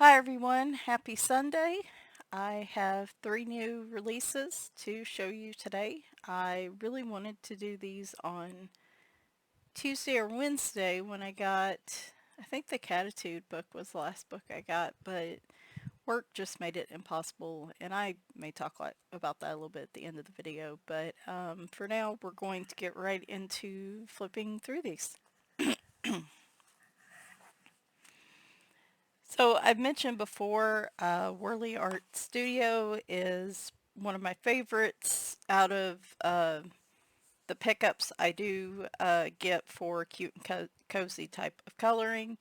Hi everyone, happy Sunday. I have 3 new releases to show you today. I really wanted to do these on Tuesday or Wednesday when I think the Catitude book was the last book I got, but work just made it impossible, and I may talk about that a little bit at the end of the video, but for now we're going to get right into flipping through these. So I've mentioned before, Wurley Art Studio is one of my favorites out of the pickups I do get for cute and cozy type of coloring.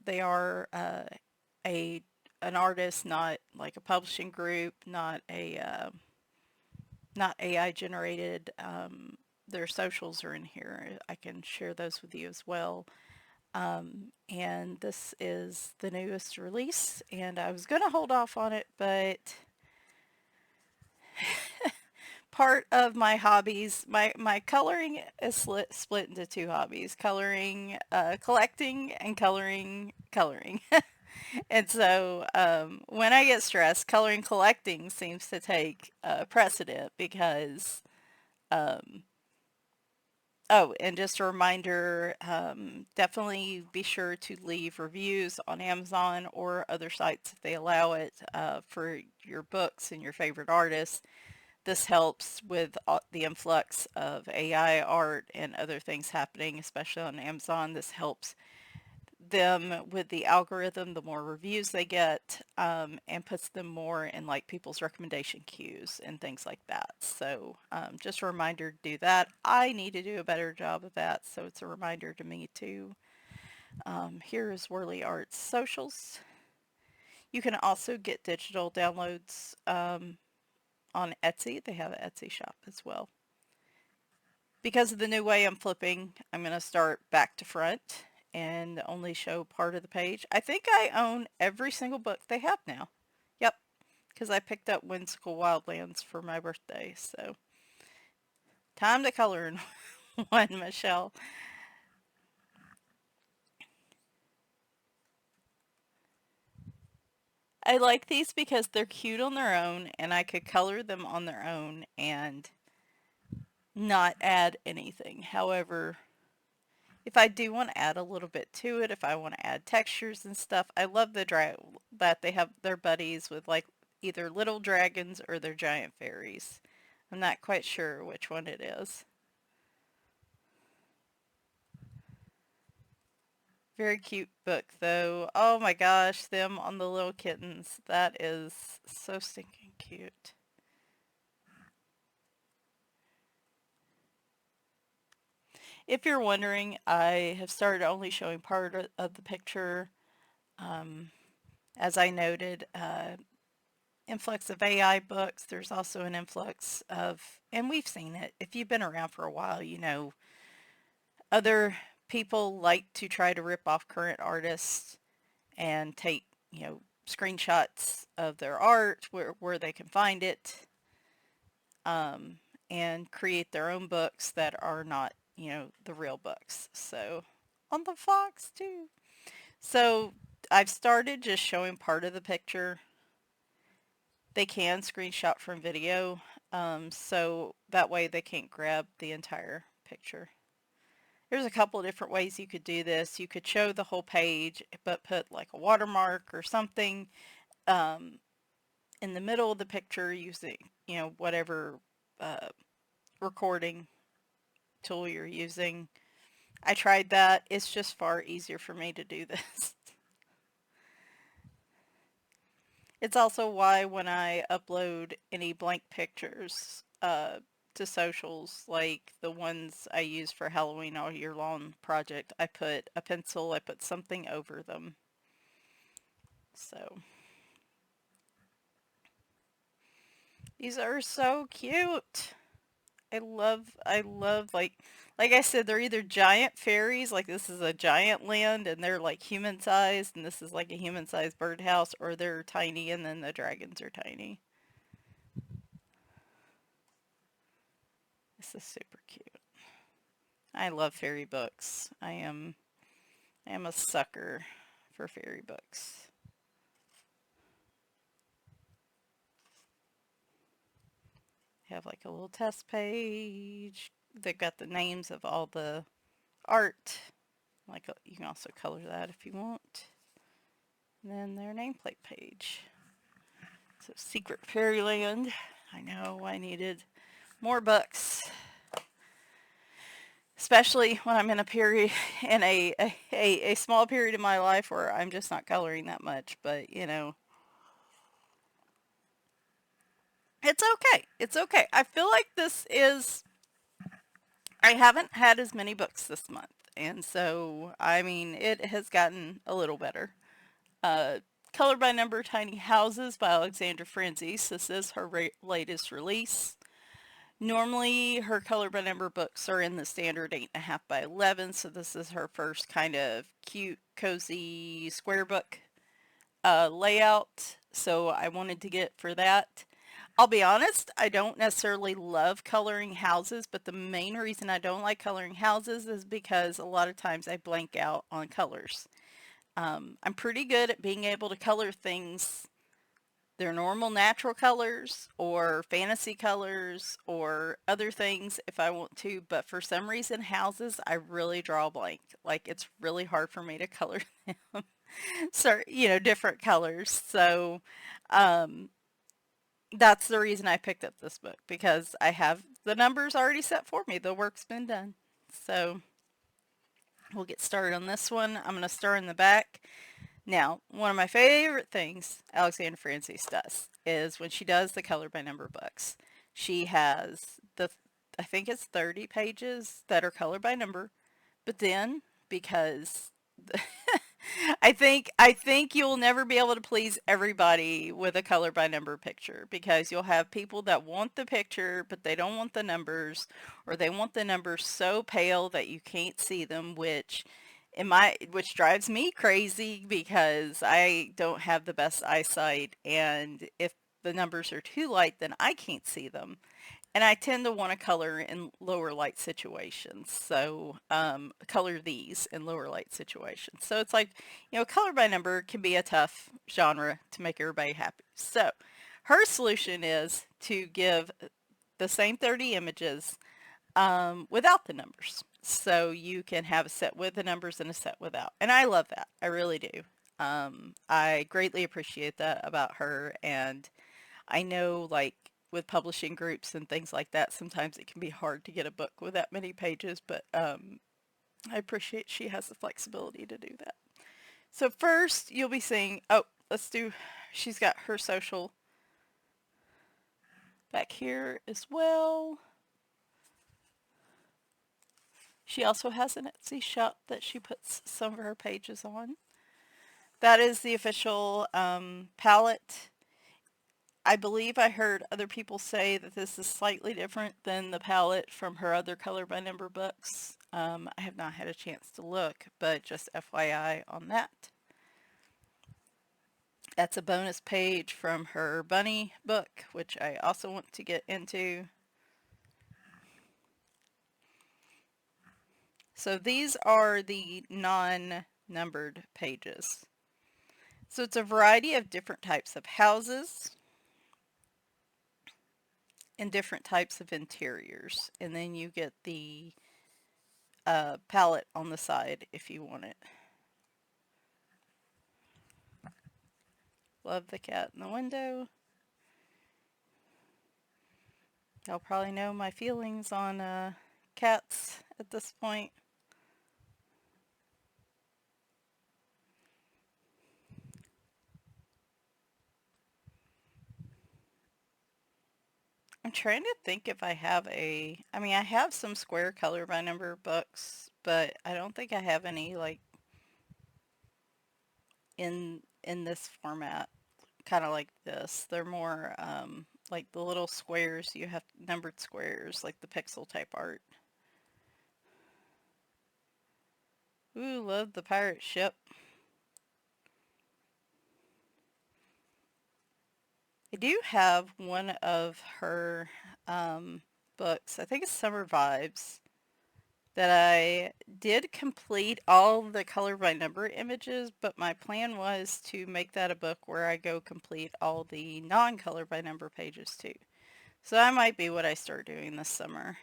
They are a an artist, not like a publishing group, not AI generated. Their socials are in here. I can share those with you as well. And this is the newest release, and I was going to hold off on it, but part of my hobbies, my coloring is split into two hobbies, coloring, collecting, and coloring. And so when I get stressed, coloring collecting seems to take precedent because um, oh, and just a reminder, definitely be sure to leave reviews on Amazon or other sites if they allow it for your books and your favorite artists. This helps with the influx of AI art and other things happening, especially on Amazon. This helps them with the algorithm, the more reviews they get, and puts them more in like people's recommendation queues and things like that. So just a reminder to do that. I need to do a better job of that, so it's a reminder to me too. Here is Wurley Art's socials. You can also get digital downloads on Etsy. They have an Etsy shop as well. Because of the new way I'm flipping, I'm going to start back to front and only show part of the page. I think I own every single book they have now. Yep, because I picked up Whimsical Wildlands for my birthday, so time to color in one, Michelle. I like these because they're cute on their own and I could color them on their own and not add anything. However, if I do want to add a little bit to it, if I want to add textures and stuff, I love that they have their buddies with like either little dragons or their giant fairies. I'm not quite sure which one it is. Very cute book though. Oh my gosh, them on the little kittens. That is so stinking cute. If you're wondering, I have started only showing part of the picture. Um, as I noted, influx of AI books. There's also an influx of, and we've seen it. If you've been around for a while, you know, other people like to try to rip off current artists and take, screenshots of their art where they can find it, um, and create their own books that are not, the real books. So on the Fox too. So I've started just showing part of the picture. They can screenshot from video, so that way they can't grab the entire picture. There's a couple of different ways you could do this. You could show the whole page, but put like a watermark or something um, in the middle of the picture using, whatever uh, recording tool you're using. I tried that. It's just far easier for me to do this. It's also why when I upload any blank pictures to socials, like the ones I use for Halloween all year long project, I put a pencil, I put something over them. So these are so cute. I love like I said, they're either giant fairies, like this is a giant land and they're like human sized and this is like a human sized birdhouse, or they're tiny and then the dragons are tiny. This is super cute. I love fairy books. I am a sucker for fairy books. have like a little test page. They've got the names of all the art. Like you can also color that if you want. And then their nameplate page. So Secret Fairyland. I know I needed more books, especially when I'm in a period in a small period in my life where I'm just not coloring that much. But you know, it's okay. It's okay. I feel like I haven't had as many books this month, and so I mean it has gotten a little better. Uh, Color by Number Tiny Houses by Alexandra Franzese. This is her latest release. Normally, her color by number books are in the standard 8.5 by 11, so this is her first kind of cute, cozy square book layout. So I wanted to get for that. I'll be honest, I don't necessarily love coloring houses, but the main reason I don't like coloring houses is because a lot of times I blank out on colors. I'm pretty good at being able to color things their normal natural colors or fantasy colors or other things if I want to, but for some reason houses I really draw a blank. Like it's really hard for me to color them. So, you know, different colors. So, um, that's the reason I picked up this book because I have the numbers already set for me. The work's been done. So, we'll get started on this one. I'm going to start in the back. Now, one of my favorite things Alexandra Francis does is when she does the color by number books, she has I think it's 30 pages that are color by number, but then because I think you'll never be able to please everybody with a color by number picture because you'll have people that want the picture but they don't want the numbers, or they want the numbers so pale that you can't see them, which drives me crazy because I don't have the best eyesight, and if the numbers are too light then I can't see them. And I tend to want to color in lower light situations. So, color these in lower light situations. So it's like, you know, color by number can be a tough genre to make everybody happy. So her solution is to give the same 30 images without the numbers. So you can have a set with the numbers and a set without. And I love that. I really do. I greatly appreciate that about her. And I know, like, with publishing groups and things like that, sometimes it can be hard to get a book with that many pages, but I appreciate she has the flexibility to do that. So first, you'll be seeing, oh, she's got her social back here as well. She also has an Etsy shop that she puts some of her pages on. That is the official palette. I believe I heard other people say that this is slightly different than the palette from her other color by number books. I have not had a chance to look, but just FYI on that. That's a bonus page from her bunny book, which I also want to get into. So these are the non-numbered pages. So it's a variety of different types of houses and different types of interiors. And then you get the palette on the side if you want it. Love the cat in the window. Y'all probably know my feelings on cats at this point. I'm trying to think if I have I mean, I have some square color by number books, but I don't think I have any like in this format, kind of like this. They're more like the little squares, you have numbered squares, like the pixel type art. Ooh, love the pirate ship. I do have one of her books, I think it's Summer Vibes, that I did complete all the color by number images, but my plan was to make that a book where I go complete all the non-color by number pages too. So that might be what I start doing this summer.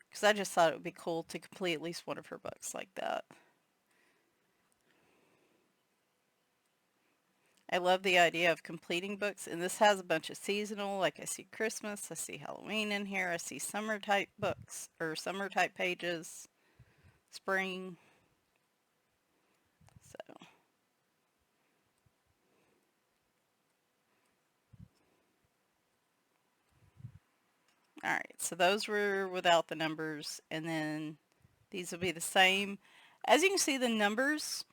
Because I just thought it would be cool to complete at least one of her books like that. I love the idea of completing books, and this has a bunch of seasonal, like I see Christmas, I see Halloween in here, I see summer type books, or summer type pages, spring, so. Alright, so those were without the numbers, and then these will be the same. As you can see, the numbers,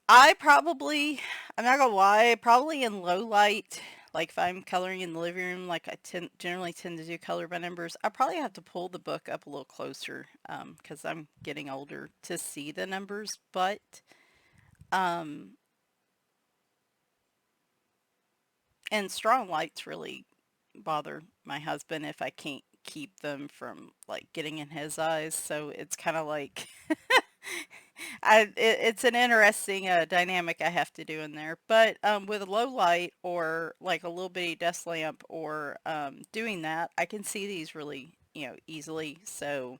I probably, I'm not gonna lie, probably in low light, like if I'm coloring in the living room, like generally tend to do color by numbers, I probably have to pull the book up a little closer, because I'm getting older to see the numbers, but, um, and strong lights really bother my husband if I can't keep them from like getting in his eyes, so it's kind of like it's an interesting dynamic I have to do in there. But with a low light or like a little bitty desk lamp or doing that, I can see these really, easily. So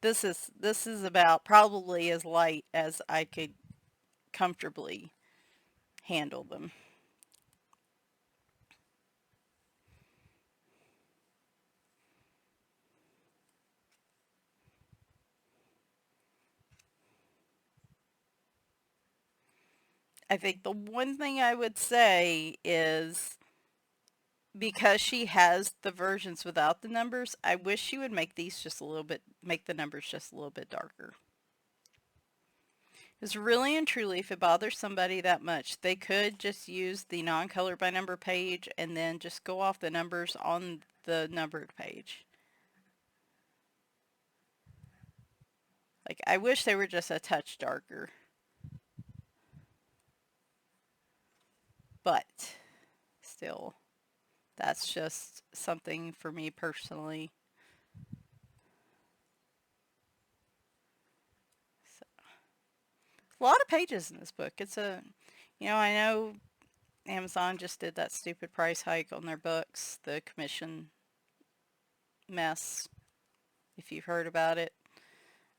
this is about probably as light as I could comfortably handle them. I think the one thing I would say is because she has the versions without the numbers, I wish she would make these just a little bit, make the numbers just a little bit darker. Because really and truly, if it bothers somebody that much, they could just use the non-color by number page and then just go off the numbers on the numbered page. Like, I wish they were just a touch darker. But, still, that's just something for me personally. So, a lot of pages in this book. I know Amazon just did that stupid price hike on their books, the commission mess, if you've heard about it.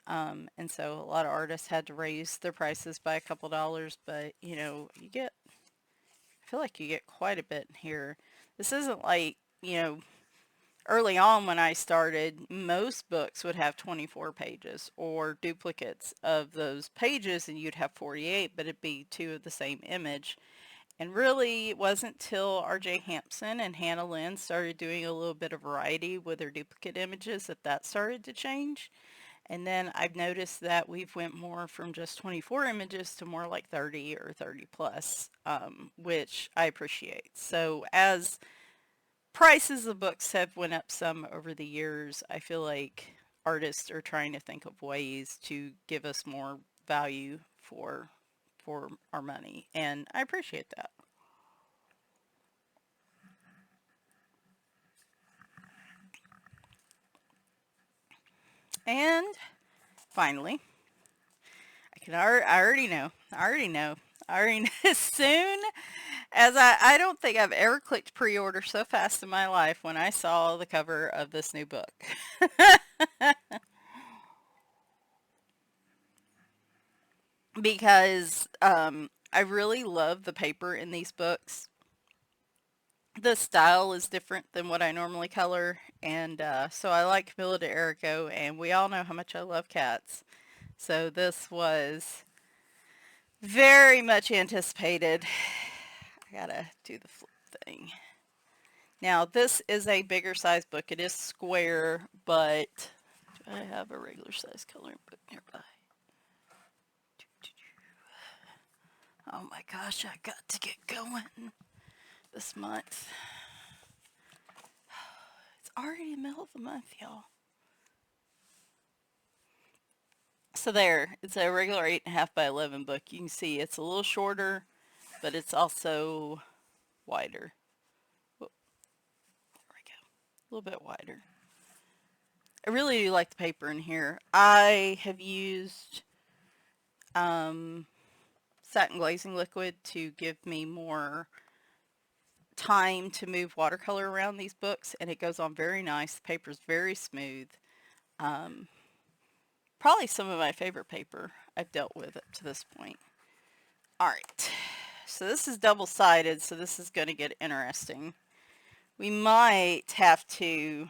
And so a lot of artists had to raise their prices by a couple dollars, but I feel like you get quite a bit here. This isn't like, early on when I started, most books would have 24 pages or duplicates of those pages and you'd have 48, but it'd be two of the same image. And really, it wasn't till R.J. Hampson and Hannah Lynn started doing a little bit of variety with their duplicate images that started to change. And then I've noticed that we've went more from just 24 images to more like 30 or 30 plus, which I appreciate. So as prices of books have went up some over the years, I feel like artists are trying to think of ways to give us more value for our money, and I appreciate that. And finally, I already know. I already know. I already know. As soon as I don't think I've ever clicked pre-order so fast in my life when I saw the cover of this new book. Because I really love the paper in these books. The style is different than what I normally color, and so I like Camilla de Erico, and we all know how much I love cats. So this was very much anticipated. I gotta do the flip thing. Now, this is a bigger size book. It is square, but do I have a regular size coloring book nearby? Oh my gosh, I got to get going this month. It's already the middle of the month, y'all. So there, it's a regular 8.5 by 11 book. You can see it's a little shorter, but it's also wider. Whoop, there we go. A little bit wider. I really do like the paper in here. I have used um, satin glazing liquid to give me more time to move watercolor around these books, and it goes on very nice. The paper's very smooth. Um, Probably some of my favorite paper I've dealt with up to this point. All right, so this is double-sided, so this is going to get interesting. We might have to,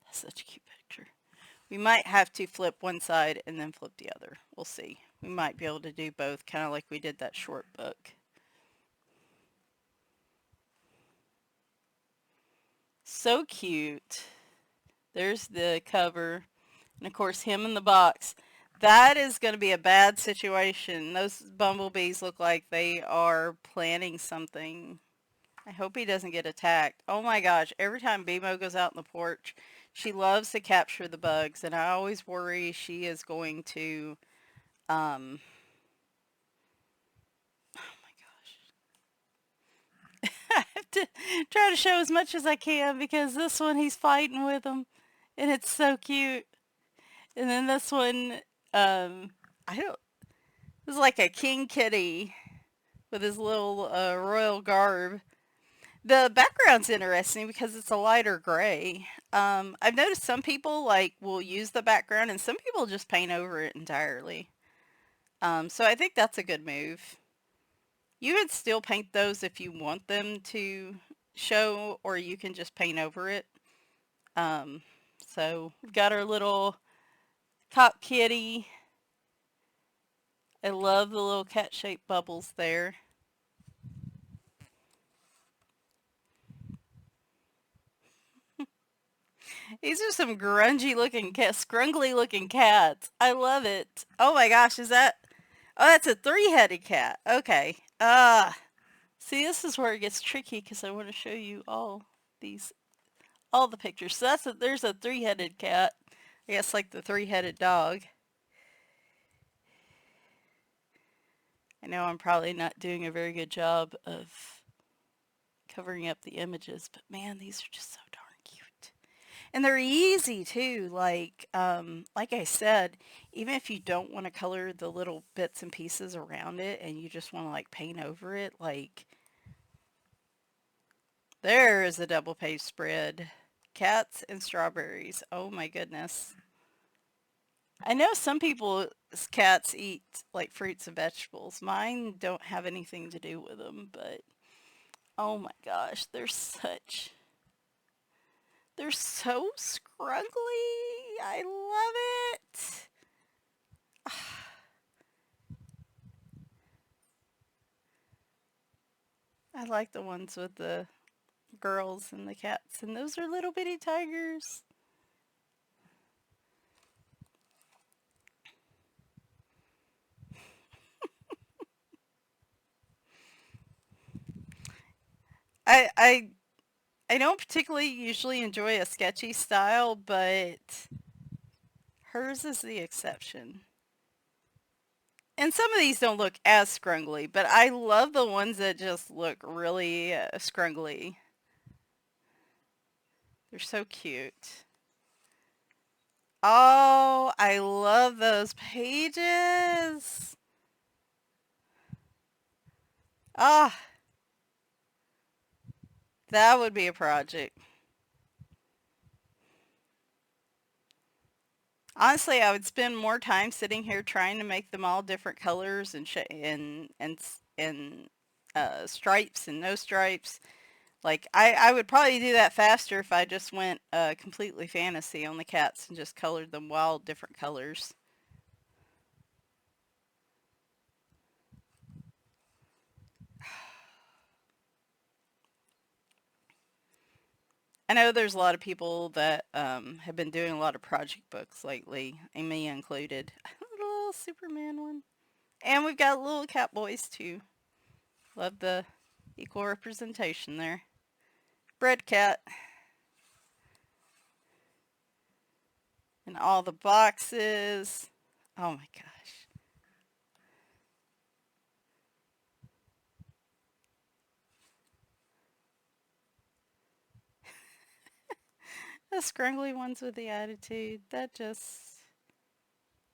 that's such a cute picture. We might have to flip one side and then flip the other. We'll see. We might be able to do both, kind of like we did that short book. So cute. There's the cover. And of course, him in the box. That is going to be a bad situation. Those bumblebees look like they are planning something. I hope he doesn't get attacked. Oh my gosh, every time BMO goes out on the porch, she loves to capture the bugs, and I always worry she is going to, oh my gosh. I have to try to show as much as I can because this one he's fighting with them, and it's so cute. And then this one, I don't, it was like a king kitty with his little royal garb. The background's interesting because it's a lighter gray. I've noticed some people like will use the background and some people just paint over it entirely. So I think that's a good move. You can still paint those if you want them to show, or you can just paint over it. Um, so we've got our little cop kitty. I love the little cat-shaped bubbles there. These are some grungy looking cats, scrungly looking cats. I love it. Oh my gosh, is that? Oh, that's a three-headed cat. Okay. See, this is where it gets tricky because I want to show you these, all the pictures. So there's a three-headed cat. I guess like the three-headed dog. I know I'm probably not doing a very good job of covering up the images, but man, these are just so darn cute. And they're easy too. Like I said, even if you don't want to color the little bits and pieces around it and you just want to like paint over it, like there is a double page spread. Cats and strawberries. Oh my goodness. I know some people's cats eat like fruits and vegetables. Mine don't have anything to do with them, but oh my gosh, they're so scruggly. I love it. I like the ones with the girls and the cats, and those are little bitty tigers. I I I don't particularly usually enjoy a sketchy style, but hers is the exception. And some of these don't look as scrungly, but I love the ones that just look really scrungly. They're so cute. Oh, I love those pages. Ah, that would be a project. Honestly, I would spend more time sitting here trying to make them all different colors and stripes and no stripes. Like I would probably do that faster if I just went completely fantasy on the cats and just colored them wild different colors. I know there's a lot of people that have been doing a lot of project books lately, and me included. A little Superman one. And we've got little cat boys too. Love the equal representation there. Bread cat. And all the boxes. Oh my gosh. The scrungly ones with the attitude. That just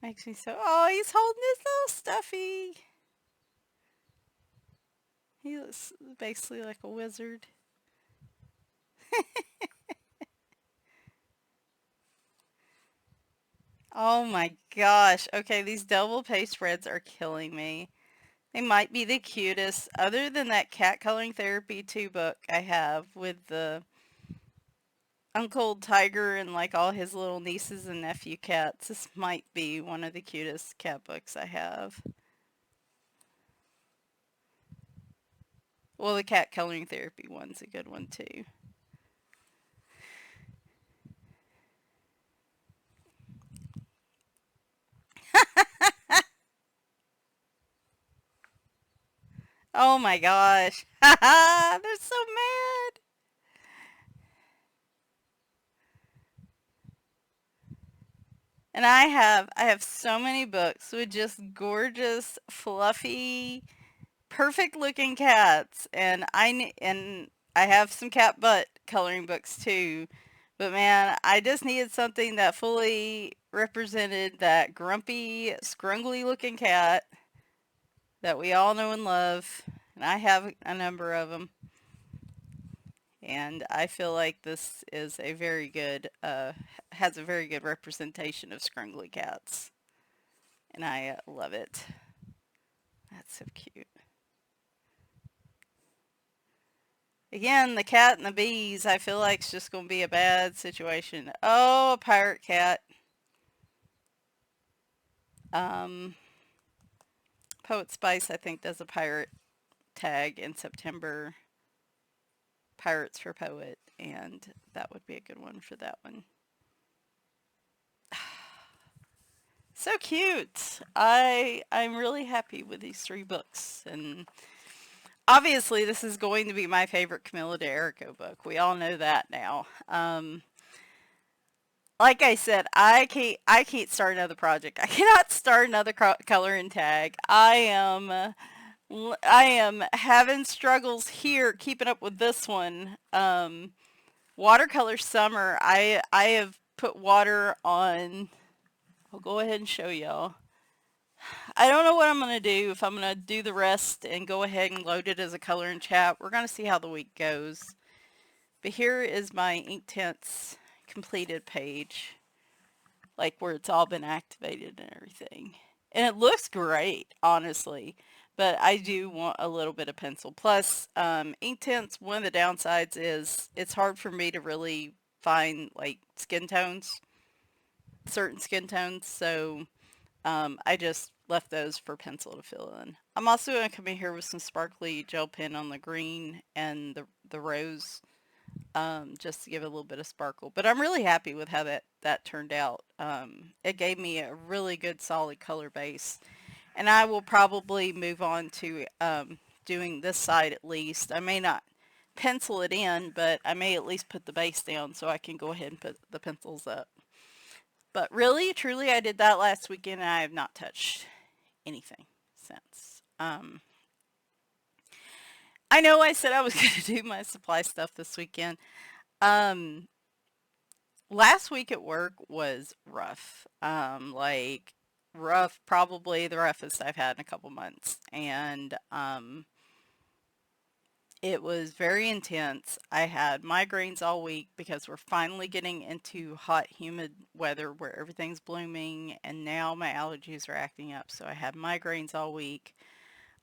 makes me so... Oh, he's holding his little stuffy. He looks basically like a wizard. Oh my gosh. Okay, these double page spreads are killing me. They might be the cutest. Other than that cat coloring therapy 2 book I have with the Uncle Tiger and like all his little nieces and nephew cats. This might be one of the cutest cat books I have. Well, the cat coloring therapy one's a good one too. Oh my gosh. They're so mad. And I have so many books with just gorgeous, fluffy, perfect looking cats, and I have some cat butt coloring books too. But man, I just needed something that fully represented that grumpy, scrungly looking cat that we all know and love. And I have a number of them. And I feel like this is a very good, has a very good representation of scrungly cats. And I love it. That's so cute. Again, the cat and the bees, I feel like it's just going to be a bad situation. Oh, a pirate cat. Um, Poet Spice, I think, does a pirate tag in September. Pirates for Poet, and that would be a good one for that one. So cute. I'm really happy with these 3 books, and obviously this is going to be my favorite Camilla de Erico book. We all know that now. Like I said, I can't start another project. I cannot start another color and tag. I am having struggles here keeping up with this one. Watercolor summer. I have put water on. I'll go ahead and show y'all. I don't know what I'm gonna do, if I'm gonna do the rest and go ahead and load it as a color and chat. We're gonna see how the week goes. But here is my Inktense completed page, like where it's all been activated and everything. And it looks great, honestly. But I do want a little bit of pencil. Plus, Inktense, one of the downsides is it's hard for me to really find like skin tones, certain skin tones. So I just left those for pencil to fill in. I'm also going to come in here with some sparkly gel pen on the green and the rose, just to give it a little bit of sparkle. But I'm really happy with how that turned out. It gave me a really good solid color base. And I will probably move on to doing this side at least. I may not pencil it in, but I may at least put the base down so I can go ahead and put the pencils up. But really, truly, I did that last weekend and I have not touched anything since. I know I said I was going to do my supply stuff this weekend. Um, Last week at work was rough. Like rough, probably the roughest I've had in a couple months. And it was very intense. I had migraines all week because we're finally getting into hot, humid weather where everything's blooming, and now my allergies are acting up. So I had migraines all week.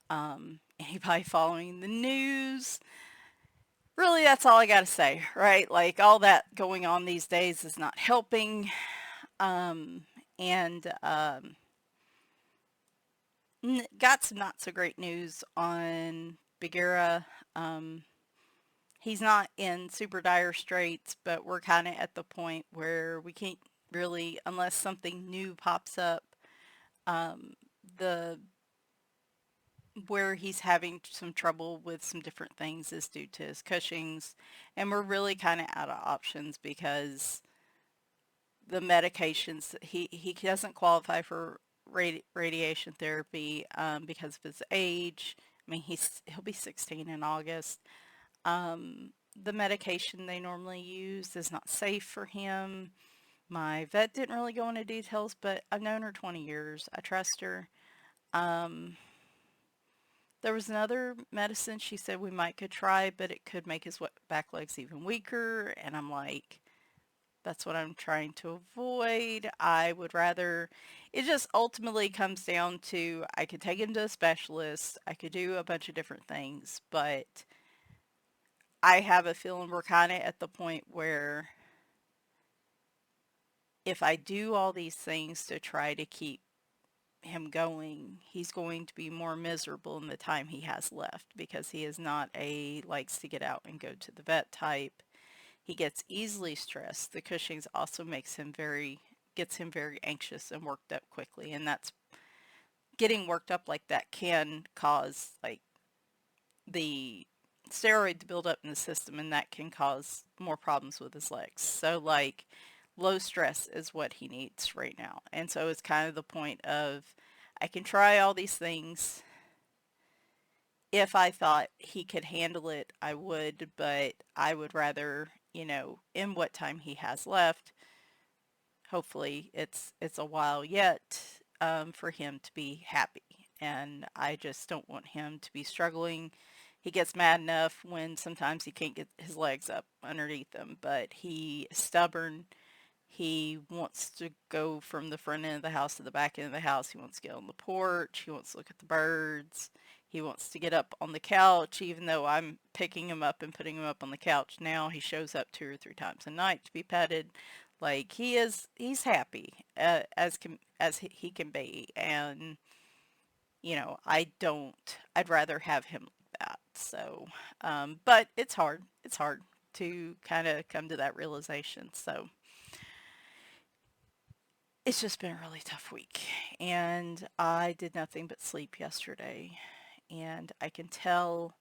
Anybody following the news? Really, that's all I got to say, right? Like all that going on these days is not helping. Um, and got some not so great news on Bagheera. Um, he's not in super dire straits, but we're kind of at the point where we can't really, unless something new pops up, um, the where he's having some trouble with some different things is due to his Cushing's, and we're really kind of out of options because the medications he doesn't qualify for radiation therapy because of his age. I mean, he'll be 16 in August. The medication they normally use is not safe for him. My vet didn't really go into details, but I've known her 20 years. I trust her. Um, There was another medicine she said we might could try, but it could make his back legs even weaker. And I'm like, that's what I'm trying to avoid. I would rather, it just ultimately comes down to I could take him to a specialist. I could do a bunch of different things, but I have a feeling we're kind of at the point where if I do all these things to try to keep him going, he's going to be more miserable in the time he has left because he is not a likes to get out and go to the vet type. He gets easily stressed. The Cushing's also gets him very anxious and worked up quickly. And that's getting worked up like that can cause like the steroid to build up in the system, and that can cause more problems with his legs. So like low stress is what he needs right now. And so it's kind of the point of I can try all these things. If I thought he could handle it, I would, but I would rather, in what time he has left, hopefully it's a while yet, for him to be happy. And I just don't want him to be struggling. He gets mad enough when sometimes he can't get his legs up underneath him, but he is stubborn. He wants to go from the front end of the house to the back end of the house. He wants to get on the porch. He wants to look at the birds. He wants to get up on the couch, even though I'm picking him up and putting him up on the couch now. He shows up 2 or 3 times a night to be petted. Like he's happy, as he can be. And I don't. I'd rather have him like that. So, but it's hard. It's hard to kind of come to that realization. So it's just been a really tough week, and I did nothing but sleep yesterday, and I can tell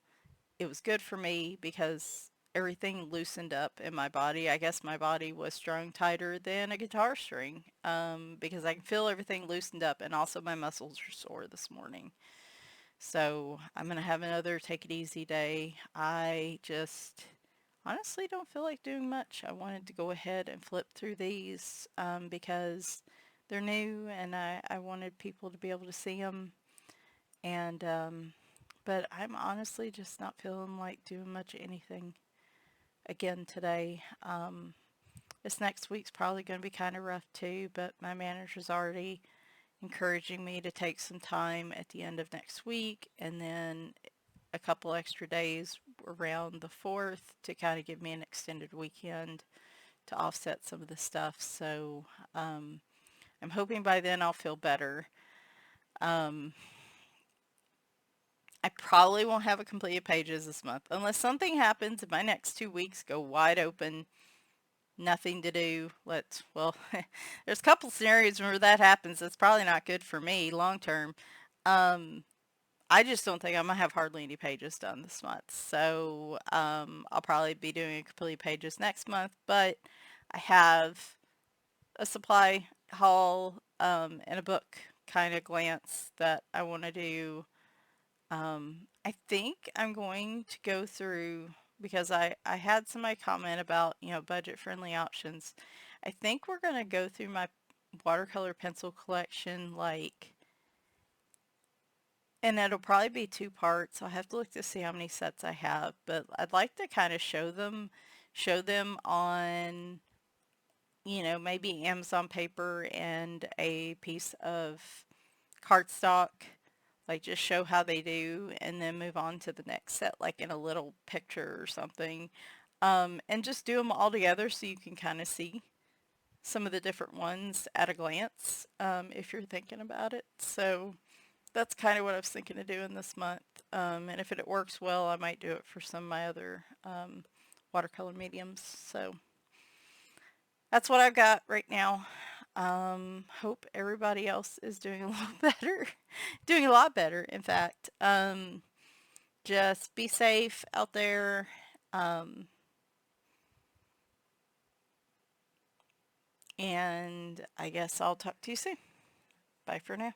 it was good for me because everything loosened up in my body. I guess my body was strung tighter than a guitar string, because I can feel everything loosened up, and also my muscles are sore this morning. So I'm going to have another take it easy day. I just honestly don't feel like doing much. I wanted to go ahead and flip through these, because they're new and I wanted people to be able to see them. And, but I'm honestly just not feeling like doing much anything again today. This next week's probably going to be kind of rough too, but my manager's already encouraging me to take some time at the end of next week and then a couple extra days around the 4th to kind of give me an extended weekend to offset some of the stuff. So I'm hoping by then I'll feel better. Um, I probably won't have a completed pages this month unless something happens and my next 2 weeks go wide open, nothing to do. Well, there's a couple scenarios where that happens. That's probably not good for me long term. Um, I just don't think I'm gonna have hardly any pages done this month. So I'll probably be doing a complete pages next month, but I have a supply haul, and a book kind of glance that I want to do. I think I'm going to go through because I had somebody comment about, budget friendly options. I think we're going to go through my watercolor pencil collection, like, and it'll probably be 2 parts. I'll have to look to see how many sets I have, but I'd like to kind of show them on, maybe Amazon paper and a piece of cardstock, like just show how they do and then move on to the next set, like in a little picture or something. And just do them all together so you can kind of see some of the different ones at a glance, if you're thinking about it. So that's kind of what I was thinking of doing this month. And if it works well, I might do it for some of my other watercolor mediums. So that's what I've got right now. Hope everybody else is doing a little better, doing a lot better, in fact. Just be safe out there. Um, and I guess I'll talk to you soon. Bye for now.